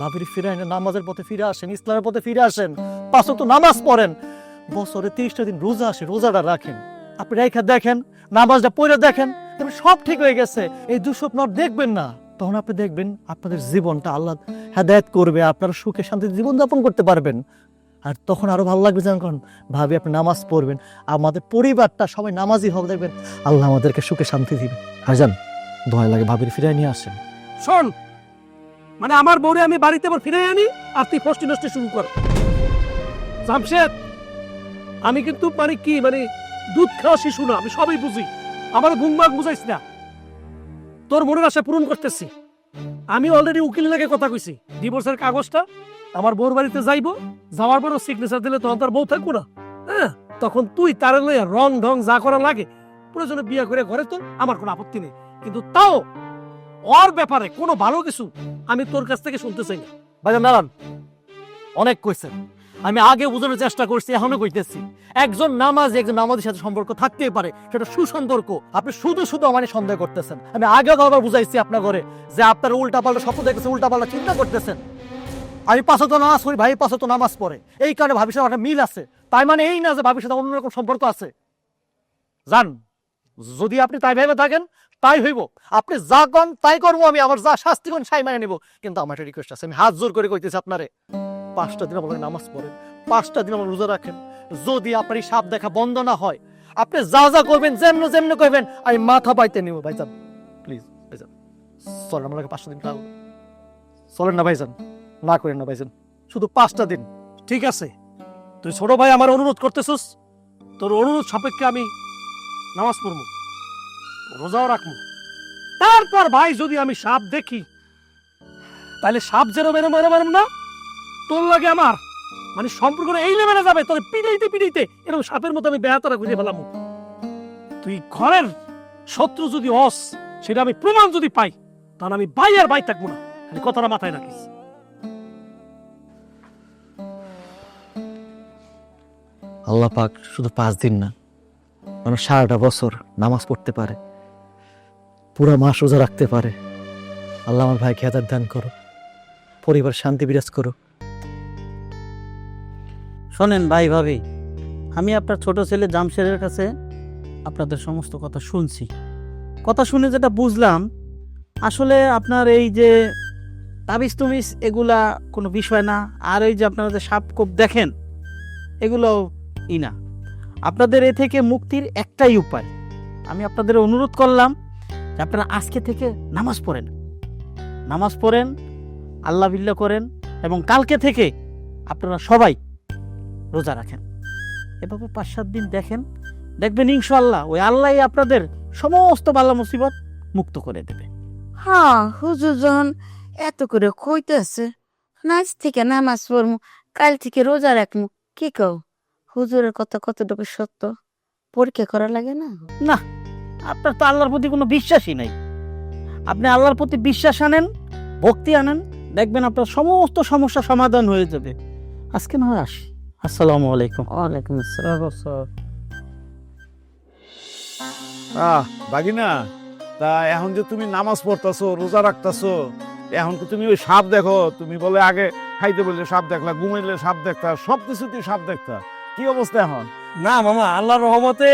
[SPEAKER 6] ভাবির ফিরে আনেন, নামাজের পথে ফিরে আসেন, ইসলামের পথে ফিরে আসেন, 5 ওয়াক্ত নামাজ পড়েন, বছরে 30টা দিন রোজা আসে, রোজাটা রাখেন। আপনি রেখা দেখেন, নামাজটা পড়ে দেখেন, তবে সব ঠিক হয়ে গেছে। এই দুঃস্বপ্ন আর দেখবেন না। তখন আপনি দেখবেন আপনাদের জীবনটা আল্লাহ হেদায়েত করবে, আপনারা সুখে শান্তিতে জীবনযাপন করতে পারবেন। আর তখন আরো ভালো লাগবে যখন ভাবি আপনি নামাজ পড়বেন, আমাদের পরিবারটা সবাই নামাজি হবে, দেখবেন আল্লাহ আমাদেরকে সুখে শান্তি দিবে। আর জান দয়া লাগে ভাবির ফিরাই নিয়ে আসেন।
[SPEAKER 1] শোন, মানে আমার বউরে আমি বাড়িতে আবার ফিরে আনি আর তুই ফষ্টি নষ্টি শুরু কর। জামশেদ, আমি কিন্তু মানে কি, মানে দুধ খাওয়া শিশু না, আমি সবই বুঝি। আমার গুংবাগ বুঝাইস না, তোর মনের আশা পূরণ করতেছি। আমি অলরেডি উকিল লাগে কথা কইছি, ডিভোর্সের কাগজটা আমার বউর বাড়িতে যাইবো, যাওয়ার পরও সিগনেচার দিলে তখন তার বউ থাকবো না। হ্যাঁ, তখন তুই তার লইয়া রং ঢং যা করা লাগে প্রয়োজনে বিয়ে করে ঘরে তোর, আমার কোনো আপত্তি নেই। কিন্তু তাও ওর ব্যাপারে কোনো ভালো কিছু আমি তোর কাছ থেকে শুনতে চাই না।
[SPEAKER 6] ভাইজান দাঁড়ান, অনেক কইছেন, আমি আগে বোঝানোর চেষ্টা করছি, এখনো কইতেছি। একজন নামাজি একজন নামাজের সাথে সম্পর্ক থাকতেই পারে, সেটা সুসম্পর্ক। আপনি শুধু শুধু আমার সন্দেহ করতেছেন। আমি আগে আবার বুঝাইছি আপনার ঘরে যে আপনার উল্টাপাল্টা স্বপ্ন দেখতেছেন, উল্টাপাল্টা চিন্তা করতেছেন। আমি 5 ওয়াক্ত নামাজ পড়ি, ভাই 5 ওয়াক্ত নামাজ পড়ে, এই কারণে ভাবির সাথে একটা মিল আছে। তাই মানে এই না যে ভাবির সাথে অন্যরকম সম্পর্ক আছে। জান, যদি আপনি তাই ভেবে থাকেন তাই হইব, আপনি যা কন তাই করবো, আমি আমার যা শাস্তি কোন সাই মানে নিব। কিন্তু আমার একটা রিকোয়েস্ট আছে, আমি হাত জোর করে কইতেছি আপনারে, 5টা দিন আমার নামাজ পড়েন, 5টা দিন আমার রোজা রাখেন। যদি আপনার এই সাপ দেখা বন্ধ না হয়, আপনি যা যা করবেন, যেমন যেমন করবেন, আমি মাথা পাইতে নিব। ভাইজান প্লিজ, ভাইজান চলেন, আমার 5টা দিন রাখবো। চলেন না ভাইজান, না করেন না ভাইজান, শুধু 5টা দিন।
[SPEAKER 1] ঠিক আছে, তুই ছোট ভাই আমার অনুরোধ করতেছিস, তোর অনুরোধ সাপেক্ষে আমি নামাজ পড়বো, রোজাও রাখবো। তারপর ভাই যদি আমি সাপ দেখি, তাহলে সাপ যেরম এরম এরম এরম না, তোর লাগে আমার মানে সম্পর্ক এই লেভেলে যাবে, তোর পিড়াইতে পিড়াইতে এরকম সাপের মতো আমি বেহাতারা খুঁজে পেলাম। তুই ঘরের শত্রু যদি হস, সেটা আমি প্রমাণ যদি পাই, তাহলে আমি ভাই আর ভাই থাকবো না। খালি কথাটা মাথায় রাখিস।
[SPEAKER 6] আল্লাহ পাক শুধু 5 দিন না, মানুষ সারাটা বছর নামাজ পড়তে পারে, পুরা মাস রোজা রাখতে পারে। আল্লাহ আমার ভাইকে হেদায়েত দান করো, পরিবার শান্তি বিরাজ করো।
[SPEAKER 9] শোনেন ভাই ভাবি, আমি আপনার ছোট ছেলে জামশেদের কাছে আপনাদের সমস্ত কথা শুনছি। কথা শুনে যেটা বুঝলাম, আসলে আপনার এই যে তাবিজ তুমিজ এগুলা কোনো বিষয় না, আর এই যে আপনারা যে সাপ কোপ দেখেন, এগুলো না। আপনাদের এ থেকে মুক্তির একটাই উপায়। আমি আপনাদের অনুরোধ করলাম যে আপনারা আজকে থেকে নামাজ পড়েন, নামাজ পড়েন, আল্লাহ বিল্লাহ করেন, এবং কালকে থেকে আপনারা সবাই রোজা রাখেন। এভাবে 5-7 দিন দেখেন, দেখবেন ইনশাআল্লাহ ওই আল্লাহই আপনাদের সমস্ত বালা মুসিবত মুক্ত করে দেবে।
[SPEAKER 3] হ্যাঁ, হুজুর যখন এত করে কইতেছে, আজ থেকে নামাজ পড়মু, কাল থেকে রোজা রাখমু, কি কও? হুজুরের কথা কতটুকু সত্য পরীক্ষা করা লাগে না?
[SPEAKER 9] না, আপনার তো আল্লাহর প্রতি কোনো বিশ্বাসই নাই। আপনি আল্লাহর প্রতি বিশ্বাস আনেন, ভক্তি আনেন, দেখবেন আপনার সমস্ত সমস্যা সমাধান হয়ে যাবে। আজকে না হয় আসি। আসসালামু আলাইকুম।
[SPEAKER 3] ওয়ালাইকুম আসসালাম।
[SPEAKER 4] বাগিনা, তা এখন যে তুমি নামাজ পড়তাছো, রোজা রাখতাছো, এখন কি তুমি ওই সাপ দেখো? তুমি বলে আগে খাইতে বললে সাপ দেখলা, ঘুমাইলে সাপ দেখতা, সবকিছুতেই সাপ দেখতা, কি অবস্থা এখন?
[SPEAKER 1] না মামা, আল্লাহর রহমতে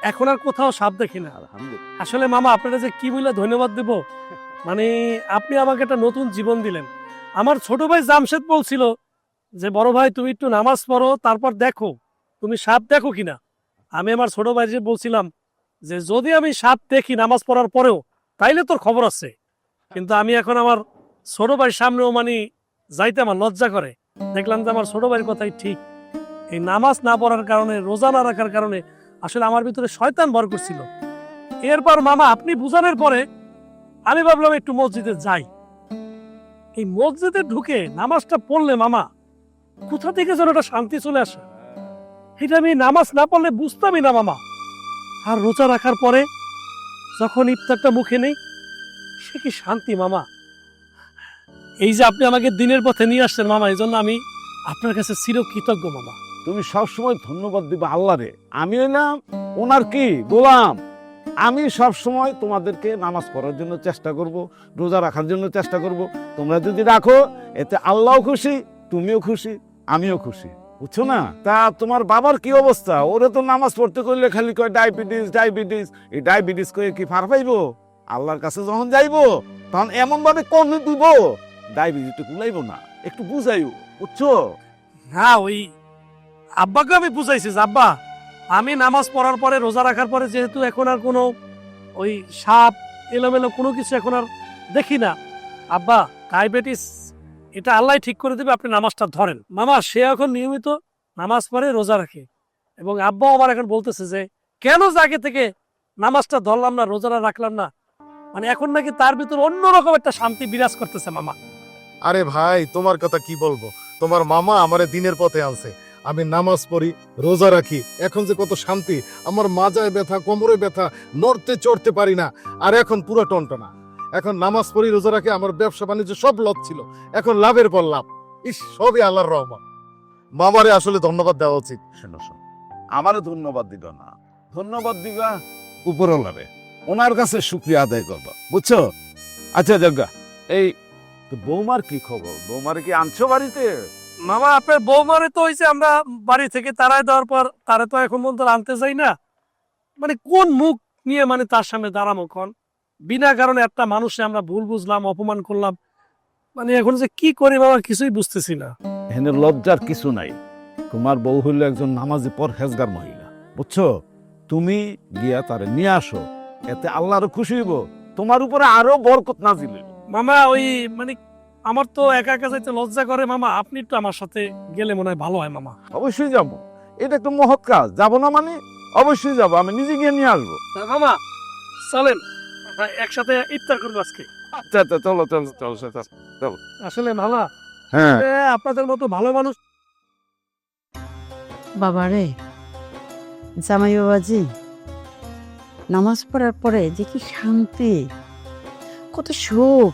[SPEAKER 1] এখন আর কোথাও সাপ দেখি না।
[SPEAKER 4] আলহামদুলিল্লাহ।
[SPEAKER 1] আসলে মামা, আপনারা যে কি বলে ধন্যবাদ দেব, মানে আপনি আমাকে একটা নতুন জীবন দিলেন। আমার ছোট ভাই জামশেদ বলছিল যে বড় ভাই তুমি একটু নামাজ পড়ো, তারপর দেখো তুমি সাপ দেখো কিনা। আমি আমার ছোট ভাই যে বলছিলাম যে যদি আমি সাপ দেখি নামাজ পড়ার পরেও, তাইলে তোর খবর আছে। কিন্তু আমি এখন আমার ছোট ভাইয়ের সামনেও মানে যাইতে আমার লজ্জা করে। দেখলাম যে আমার ছোট ভাইয়ের কথাই ঠিক। এই নামাজ না পড়ার কারণে, রোজা না রাখার কারণে আসলে আমার ভিতরে শয়তান ভর করছিল। এরপর মামা আপনি বুঝানোর পরে আমি ভাবলাম একটু মসজিদে যাই। এই মসজিদে ঢুকে নামাজটা পড়লে মামা কোথা থেকে যেন একটা শান্তি চলে আসে, এটা আমি নামাজ না পড়লে বুঝতামই না মামা। আর রোজা রাখার পরে যখন ইফতারটা মুখে নেই, সে কি শান্তি মামা। এই যে আপনি আমাকে দিনের পথে নিয়ে আসছেন মামা, এই জন্য আমি আপনার কাছে চিরকৃতজ্ঞ মামা।
[SPEAKER 4] তুমি সবসময় ধন্যবাদ দিবা আল্লাহরে। আমি হইলাম ওনার কি গোলাম। আমি সবসময় তোমাদেরকে নামাজ পড়ার জন্য চেষ্টা করব, রোজা রাখার জন্য চেষ্টা করব। তোমরা যদি রাখো, এতে আল্লাহও খুশি, তুমিও খুশি, আমিও খুশি, বুঝছো না? তা তোমার বাবার কি অবস্থা? ওরে তো নামাজ পড়তে করলে খালি কয় ডায়াবেটিস ডায়াবেটিস। এই ডায়াবেটিস কয়ে কি ফার পাইবো? আল্লাহর কাছে যখন যাইবো তখন এমন ভাবে কোন দিব ডায়াবেটিসটা কুলাইবো না, একটু বুঝাইও, বুঝছো?
[SPEAKER 1] হ্যাঁ, ওই আব্বাকে আমি বুঝাইছি যে আব্বা, আমি নামাজ পড়ার পরে, রোজা রাখার পরে যেহেতু এখন আর কোনো ওই সাপ এলোমেলো কোনো কিছু এখন আর দেখি না, আব্বা ডায়াবেটিস এটা আল্লাহ ঠিক করে দেবে, আপনি নামাজটা ধরেন। মামা সে এখন নিয়মিত নামাজ পড়ে, রোজা রাখে। এবং আব্বাও আমার এখন বলতেছে যে কেন আগে থেকে নামাজটা ধরলাম না, রোজাটা রাখলাম না, মানে এখন নাকি তার ভিতর অন্যরকম একটা শান্তি বিরাজ করতেছে মামা।
[SPEAKER 10] আরে ভাই, তোমার কথা কি বলবো, তোমার মামা আমারে দিনের পথে আনছে। আমি নামাজ পড়ি, রোজা রাখি, এখন যে কত শান্তি। আমার মাজায় ব্যথা, কোমরে ব্যথা, নড়তে চড়তে পারি না, আর এখন পুরো টনটনা। এখন নামাজ পড়ি, রোজা রাখি, আমার ব্যবসা বাণিজ্য সব লস ছিল, এখন লাভের পর লাভ। ইস, সবই আল্লাহর রহমত। মামারে আসলে ধন্যবাদ দেওয়া উচিত।
[SPEAKER 4] শোনো শোনো, আমারও ধন্যবাদ দিবা না, ধন্যবাদ দিবা উপরওয়ালারে, ওনার কাছে শুকরিয়া আদায় করবা, বুঝছো? আচ্ছা জগ্গা, এই তো বৌমার কি খবর? বৌমারে কি আনছো বাড়িতে?
[SPEAKER 1] মামা আপনার বৌমারে তো হয়েছে আমরা বাড়ি থেকে তাড়ায় দেওয়ার পর তারে তো এখন পর্যন্ত আনতে চাই না। মানে কোন মুখ নিয়ে মানে তার সামনে দাঁড়ামো কন? বিনা কারণে একটা মানুষে আমরা ভুল বুঝলাম, অপমান করলাম, মানে এখন যে কি করি মামা কিছুই বুঝতেছি না।
[SPEAKER 4] এখানে লজ্জার কিছু নাই। তোমার বউ হইল একজন নামাজি পরহেজগার মহিলা, বুঝছো? তুমি গিয়া তারে নিয়ে আসো, এতে আল্লাহরও খুশি হইব, তোমার উপরে আরো বরকত নাজিল হইব।
[SPEAKER 1] মামা ওই মানে আমার তো একা একা যাইতে লজ্জা করে মামা, আপনি একটু আমার সাথে গেলে মনে হয় ভালো হয় মামা।
[SPEAKER 4] অবশ্যই যাব, এটা একটা মহৎ কাজ, যাব না মানে? অবশ্যই যাব, আমি নিজে গিয়ে নিয়ে আসবো।
[SPEAKER 1] মামা চলেন আমরা একসাথে ইফতার করবো আজকে।
[SPEAKER 4] আচ্ছা আচ্ছা, চলো চলো চলো চলো।
[SPEAKER 1] আসলে মামা
[SPEAKER 4] হ্যাঁ,
[SPEAKER 1] আপনাদের মতো ভালো মানুষ।
[SPEAKER 3] বাবা রে, জামাই বাবাজি, নামাজ পড়ার পরে যে কি শান্তি, কত সুখ!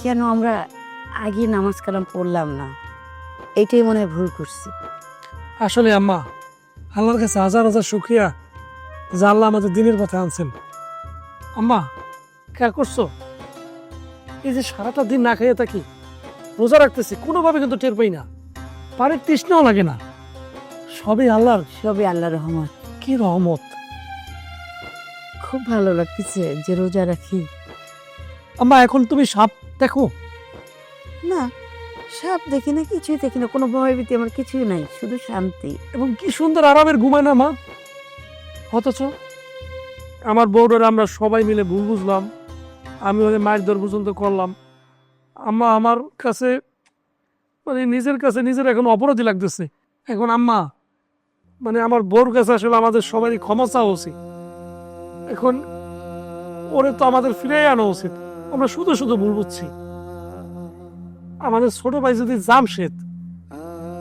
[SPEAKER 3] কেন আমরা আগে নামাজ কালাম পড়লাম না? এইটাই মনে হয় ভুল করছি।
[SPEAKER 1] আসলে আম্মা আল্লাহর কাছে হাজার হাজার শুকরিয়া যে আল্লাহ আমাদের দিনের পথে আনছেন। আম্মা খেয়াল করছো, এই যে সারাটা দিন না খাইয়ে থাকি, রোজা রাখতেছি, কোনোভাবে কিন্তু টের পাই না, পানির তৃষ্ণাও লাগে না। সবই আল্লাহর,
[SPEAKER 3] সবই আল্লাহর রহমত।
[SPEAKER 1] কি রহমত।
[SPEAKER 3] খুব ভালো লাগতেছে যে রোজা রাখি।
[SPEAKER 1] আম্মা এখন তুমি সাপ দেখো?
[SPEAKER 3] না, সব দেখি না, কিছুই দেখি না, কোনো ভয়ভীতি আমার কিছুই নাই, শুধু শান্তি।
[SPEAKER 1] এবং কি সুন্দর আরামের ঘুমায় না মা। অথচ আমার বউরা আমরা সবাই মিলে ভুল বুঝলাম, আমি ওদের মায়ের দর পর্যন্ত করলাম। আম্মা আমার কাছে মানে নিজের কাছে নিজের এখন অপরাধী লাগতেছে। এখন আম্মা মানে আমার বউর কাছে আসলে আমাদের সবারই ক্ষমা চাওয়া উচিত। এখন ওরে তো আমাদের ফিরে আনা উচিত, আমরা শুধু শুধু ভুল বুঝছি। আমাদের ছোট ভাই যদি জামশেদ,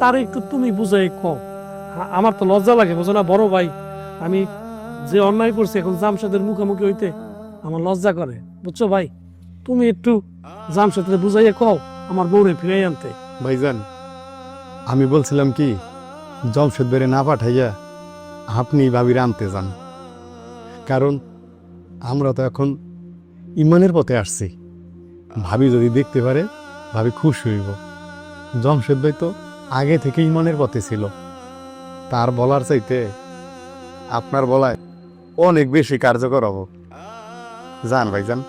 [SPEAKER 1] তার একটু তুমি বুঝাই কও। আমার তো লজ্জা লাগে, বুঝো না বড় ভাই, আমি যে অন্যায় করছি এখন জামশেদের মুখোমুখি হইতে আমার লজ্জা করে, বুঝছো ভাই? তুমি একটু জামশেদকে বুঝাইয়া কও আমার বউরে ফিরাই আনতে।
[SPEAKER 11] ভাইজান, আমি বলছিলাম কি, জমশেদ বেড়ে না পাঠাইয়া আপনি ভাবির আনতে যান, কারণ আমরা তো এখন ইমানের পথে আসছি। ভাবি যদি দেখতে পারে, ভাবি খুশি হইব। জমশেদ ভাই তো আগে থেকে ইমানের পথে ছিল, তার বলার চাইতে আপনার বলায় অনেক বেশি কার্যকর হব। যান ভাইজান,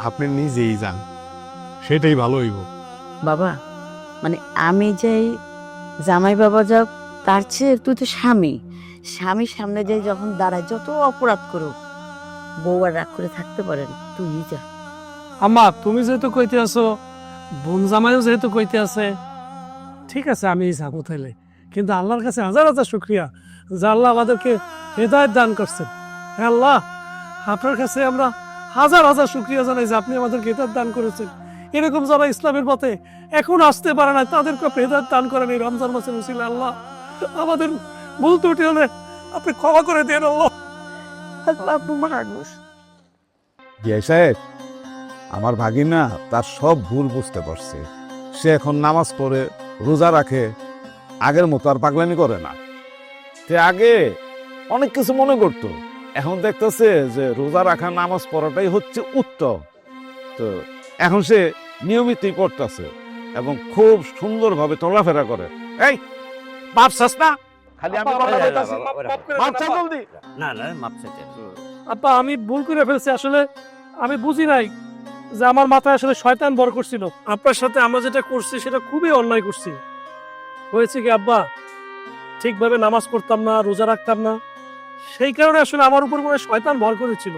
[SPEAKER 11] আপনি নিজেই যান, সেটাই ভালো হইব।
[SPEAKER 3] বাবা মানে আমি যাই, জামাই বাবা যাও, তার চেয়ে তুই তো স্বামী, স্বামীর সামনে যাই যখন দাঁড়ায়, যত অপরাধ করুক বউ আর রাগ করে থাকতে পারেন, তুই যা।
[SPEAKER 1] আম্মা তুমি যেহেতু কইতে আছো, বোন জামাইও যেহেতু কইতে আছে, ঠিক আছে আমি যাবো তাইলে। কিন্তু আল্লাহর কাছে হাজার হাজার শুকরিয়া যে আল্লাহ আমাদেরকে হেদায়েত দান করছেন। হ্যাঁ আল্লাহ, আপনার কাছে আমরা হাজার হাজার শুকরিয়া জানাই যে আপনি আমাদেরকে হেদায়েত দান করেছেন। এরকম যারা ইসলামের পথে এখন আসতে পারে না, তাদেরকে আপনি হেদায়েত দান করেন এই রমজান মাসের উসিলায়। আল্লাহ আমাদের ভুল ত্রুটি হলে আপনি ক্ষমা করে দেন আল্লাহ।
[SPEAKER 4] জিয়া সাহেব, আমার ভাগিনা তার সব ভুল বুঝতে পারছে, সে এখন নামাজ পড়ে রোজা রাখে, আগের মতো আর পাগলামি করে না। সে আগে অনেক কিছু মনে করত, এখন দেখতেছে যে রোজা রাখা নামাজ পড়াটাই হচ্ছে উত্তম। তো এখন সে নিয়মিতই পড়তেছে এবং খুব সুন্দরভাবে চলাফেরা করে। এই বাপ চাস না, খালি আমি কথা বলতাছি, বাপ চা জলদি।
[SPEAKER 7] না না, মাপ চাইতে।
[SPEAKER 1] আপা আমি ভুল করে ফেলছি, আসলে আমি বুঝি নাই যে আমার মাথায় আসলে শয়তান বর করছিল। আপনার সাথে আমরা যেটা করছি সেটা খুবই অন্যায় করছি। হয়েছে কি আব্বা, ঠিকভাবে নামাজ পড়তাম না, রোজা রাখতাম না, সেই কারণে আসলে আমার উপর মনে হয় শয়তান ভর করেছিল।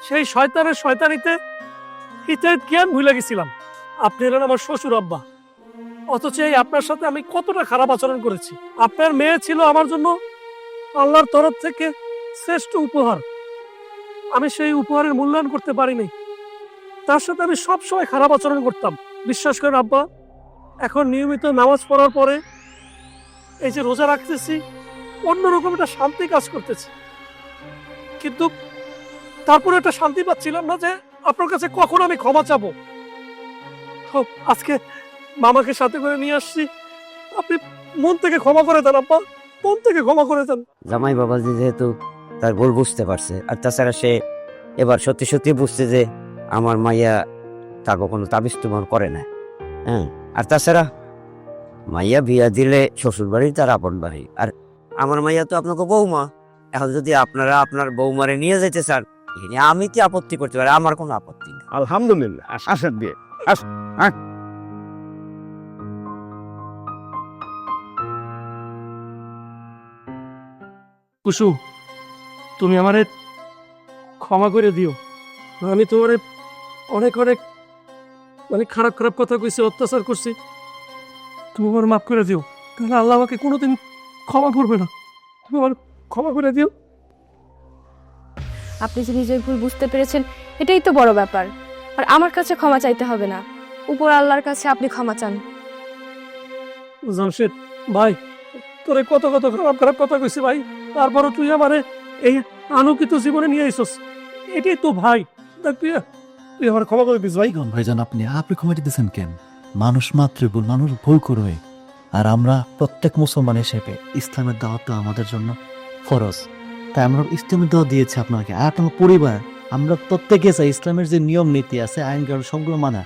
[SPEAKER 1] সেই শয়তানের শয়তানিতে হিতায়ত জ্ঞান ভুলে গেছিলাম। আপনি হলেন আমার শ্বশুর আব্বা, অথচ এই আপনার সাথে আমি কতটা খারাপ আচরণ করেছি। আপনার মেয়ে ছিল আমার জন্য আল্লাহর তরফ থেকে শ্রেষ্ঠ উপহার, আমি সেই উপহারের মূল্যায়ন করতে পারিনি। তার সাথে আমি সবসময় খারাপ আচরণ করতাম। বিশ্বাস করেন আব্বা, এখন নিয়মিত নামাজ পড়ার পরে এই যে রোজা রাখতেছি, অন্যরকম একটা শান্তি কাজ করতেছি, কিন্তু তারপরে একটা শান্তি পাচ্ছিলাম না যে আপনার কাছে কখন আমি ক্ষমা চাবো। আজকে মামাকে সাথে করে নিয়ে আসছি, আপনি মন থেকে ক্ষমা করে দেন আব্বা, মন থেকে ক্ষমা করে দেন।
[SPEAKER 7] জামাই বাবাজি যেহেতু তার ভুল বুঝতে পারছে, আর তাছাড়া সে এবার সত্যি সত্যি বুঝছে যে আমার মাইয়া তাকে কোনো তাবিজ তোমার করে না। হ্যাঁ, আর তাছাড়া মাইয়া বিয়া দিলে শ্বশুর বাড়ি তার আপন বাড়ি, আর আমার মাইয়া তো আপনাকে বৌমা। এখন যদি আপনারা আপনার বৌমারে নিয়ে যেতে চান, এখানে আমি কি আপত্তি করতে পারি? আমার কোনো আপত্তি নেই।
[SPEAKER 4] আলহামদুলিল্লাহ, আসেন দিয়ে আস।
[SPEAKER 1] কুসু, তুমি আমারে ক্ষমা করে দিও। আমি তোমারে অনেক অনেক মানে খারাপ খারাপ কথা কইছি, অত্যাচার করছি। তুমি আমার মাফ করে দিও, তাহলে আল্লাহ আমাকে কোনোদিন ক্ষমা করবে না। তুমি আমার ক্ষমা করে দিও।
[SPEAKER 2] আপনি যে নিজের ভুল বুঝতে পেরেছেন এটাই তো বড় ব্যাপার। আর আমার কাছে ক্ষমা চাইতে হবে না, উপর আল্লাহর কাছে আপনি ক্ষমা চান।
[SPEAKER 1] জামশেদ ভাই, তোরে কত কত খারাপ খারাপ কথা কইছি ভাই, তারপরও তুই আমারে এই আলোকিত জীবনে নিয়ে আইসস। এটাই তো ভাই, দেখ তুই তুই আমার ক্ষমা করে দিস ভাই।
[SPEAKER 6] ভাইজান আপনি ক্ষমা দিতেছেন কেন? মানুষ মাত্রই ভুল, মানুষ ভুল করবে। আর আমরা প্রত্যেক মুসলমান হিসেবে ইসলামের দাওয়াত তো আমাদের জন্য ফরজ, তাই আমরা ইসলামের দাওয়াত দিয়েছি আপনাকে। আর আপনার পরিবার, আমরা প্রত্যেকে চাই ইসলামের যে নিয়ম নীতি আছে, আইন কানুন সবগুলো মানা।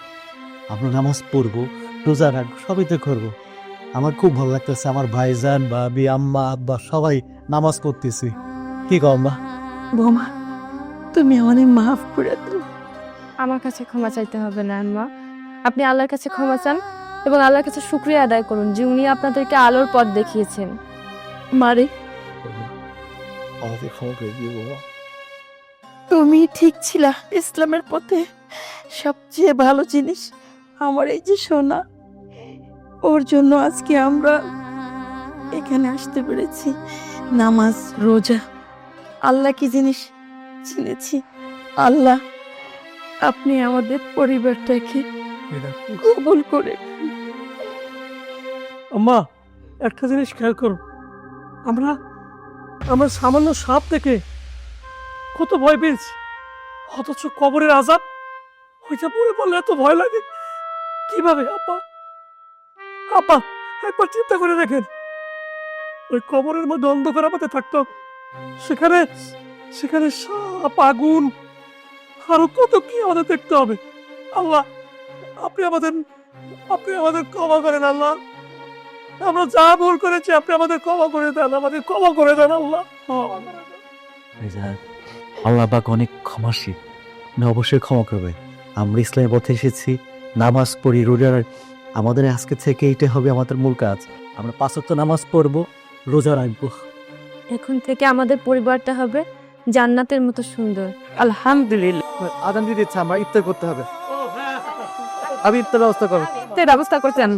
[SPEAKER 6] আমরা নামাজ পড়বো, রোজা রাখবো, সবই তো করবো। আমার খুব ভালো লাগতেছে, আমার ভাইজান, ভাবি, আম্মা, আব্বা সবাই নামাজ পড়তেছি। কি কও আম্মা?
[SPEAKER 3] বোমা, তুমি আমাদের মাফ করে দাও।
[SPEAKER 2] আমার কাছে ক্ষমা চাইতে হবে না আম্মা, আপনি আল্লাহর কাছে ক্ষমা চান এবং আল্লাহর কাছে শুকরিয়া আদায় করুন যে উনি আপনাদেরকে আলোর পথ দেখিয়েছেন।
[SPEAKER 3] মারে,
[SPEAKER 6] আমাদের ক্ষমা করে দিও বাবা।
[SPEAKER 3] তুমি ঠিক ছিলা ইসলামের পথে। সবচেয়ে ভালো জিনিস আমার এই যে সোনা, ওর জন্য আজকে আমরা এখানে আসতে পেরেছি। নামাজ, রোজা, আল্লাহ কি জিনিস চিনেছি। আল্লাহ, আপনি আমাদের পরিবারটাকে কবুল করে।
[SPEAKER 1] আম্মা, একটা জিনিস খেয়াল করো, আমরা সামান্য সাপ থেকে কত ভয় পেয়েছি, অথচ কবরের আযাব ওইটা পড়ে বললে এত ভয় লাগে কিভাবে? আপা আপা একবার চিন্তা করে দেখেন, ওই কবরের মধ্যে অন্ধকার আমাদের থাকতো, সেখানে সেখানে সাপ, আগুন, আরো কত কি আমাদের দেখতে হবে। আল্লাহ, আপনি আমাদের ক্ষমা করেন আল্লাহ। আমরা যা ভুল করেছি আপনি আমাদের ক্ষমা করে দেন, আমাদের ক্ষমা করে দেন আল্লাহ।
[SPEAKER 6] আল্লাহ পাক অনেক ক্ষমাশীল, না অবশ্যই ক্ষমা করবে। আমরা ইসলামের পথে এসেছি, নামাজ পড়ি, রোজা রাখি। আমাদের আজকে থেকে এইটাই হবে আমাদের মূল কাজ। আমরা 5 ওয়াক্ত নামাজ পড়বো, রোজা রাখবো।
[SPEAKER 2] এখন থেকে আমাদের পরিবারটা হবে জান্নাতের মতো সুন্দর।
[SPEAKER 3] আলহামদুলিল্লাহ।
[SPEAKER 6] আদান দিয়ে দিচ্ছে, আমরা ইফতার করতে হবে। আমি ইফতার ব্যবস্থা করো।
[SPEAKER 2] ব্যবস্থা করছেন।